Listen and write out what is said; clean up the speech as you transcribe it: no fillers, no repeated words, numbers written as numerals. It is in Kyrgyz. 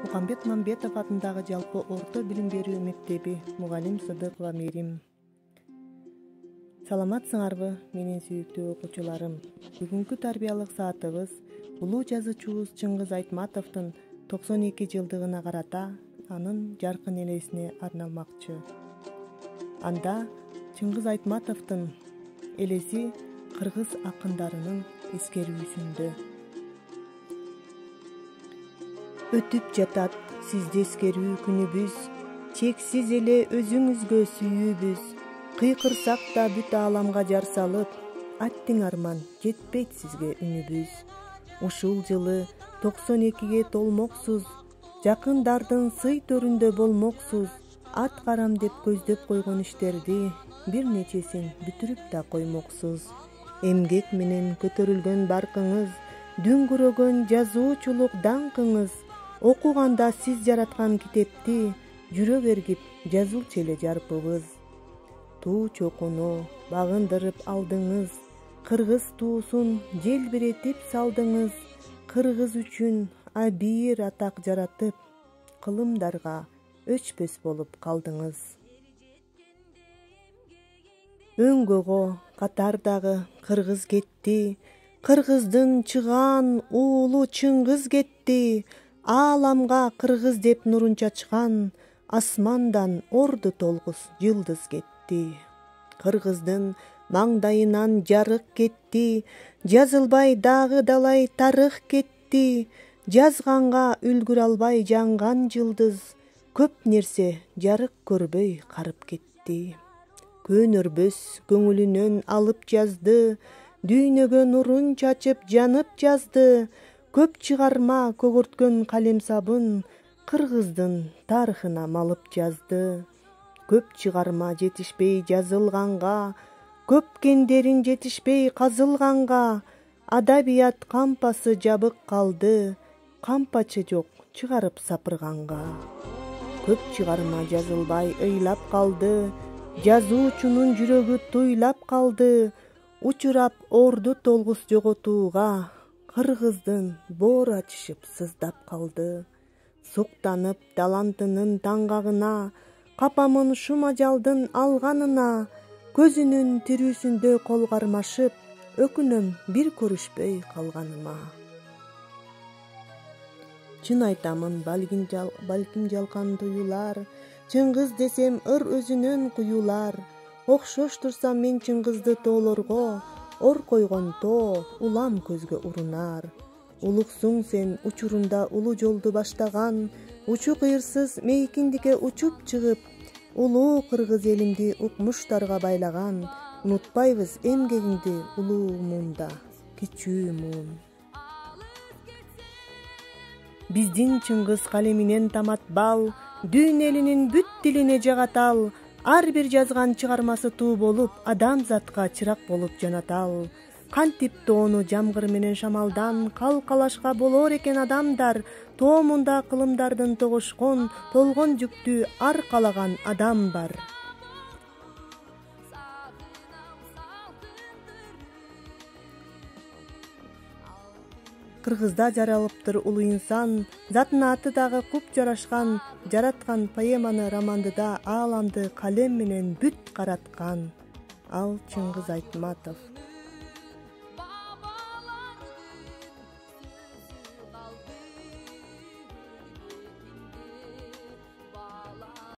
Мухамбет Мамбетов атындагы жалпы орто билим берүү мектеби мугалим Сыдыкова Мерим. Саламатсыңарбы, менин сүйүктүү окуучуларым. Бүгүнкү тарбиялык саатыбыз улуу жазуучубуз Чыңгыз Айтматовдун 92 жылдыгына карата анын жаркын элесине арналмакчы. Анда Чыңгыз Айтматовдун элеси кыргыз акындарынын эскерүүсүндө. Өтүп жатат сизди эскерүү күнүбүз, чексиз эле өзүңүзгө сүйүүбүз. Кыйкырсак да бүт ааламга жар салып, аттиң арман жетпейт сизге үнүбүз. Ушул жылы 92ге толмоксуз, жакындардын сый төрүндө болмоксуз. Ат карам деп көздөп койгон иштерди бир нечесин бүтүрүп да коймоксуз. Эмгек менен көтөрүлгөн баркыңыз, дүңгүрөгөн жазуучулук даңкыңыз, окуганда сиз жараткан китепти жүрөк эргип жазуулчу эле жарпыбыз. Туу чокуну багындырып алдыңыз, кыргыз туусун желбиретип салдыңыз. Кыргыз үчүн абийир атак жаратып, кылымдарга өчпөс болуп калдыңыз. Өңгөгө катардагы кыргыз кетти, кыргыздын чыгаан уулу Чыңгыз кетти. Ааламга кыргыз деп нурун чачкан, асмандан орду толгус жылдыз кетти. Кыргыздын маңдайынан жарык кетти, жазылбай дагы далай тарых кетти. Жазганга үлгүрө албай жанган жылдыз, көп нерсе жарык көрбөй карып кетти. Көнөрбөс көңүлүнөн алып жазды, дүйнөгө нурун чачып жанып жазды. Көп чыгарма көгөрткөн калем сабын, кыргыздын тарыхына малып жазды. Көп чыгарма жетишпей жазылганга, көп кендерин жетишпей казылганга. Адабият кампасы жабык калды, кампачы жок чыгарып сапырганга. Көп чыгарма жазылбай ыйлап калды, жазуучунун жүрөгү туйлап калды. Учурап орду толгус жоготууга, кыргыздын боор ачышып сыздап калды. Суктанып талантынын таңгагына, капамын шум ажалдын алганына. Көзүнүн тирүүсүндө кол кармашып, өкүнөм бир көрүшпөй калганыма. Чын айтамын, балким жалкан туюлар, Чыңгыз десем ыр өзүнөн куюлар. Окшош турсам мен Чыңгызды тоолорго, ор койгон тоо улам көзгө урунар. Улуксуң сен учурунда улуу жолду баштаган, учу кыйырсыз мейкиндикке учуп чыгып, улуу кыргыз элимди укмуштарга байлаган. Унутпайбыз эмгегиңди улуу муунда, кичүү муун. Биздин Чыңгыз калеминен тамат бал, дүйнө элинин бүт тилине жагатал. Ар бир жазган чыгармасы туу болуп, адамзатка чырак болуп жанатал. Кантип тоону жамгыр менен шамалдан калкалашка болор экен адамдар. Тоомунда кылымдардын тогошкон, толгон жүктү аркалаган адам бар. Кыргызда жаралыптыр улуу инсан, затына аты дагы куп жарашкан. Жараткан поэманы, романды да ааламды калем менен бүт караткан. Ал Чыңгыз Айтматов.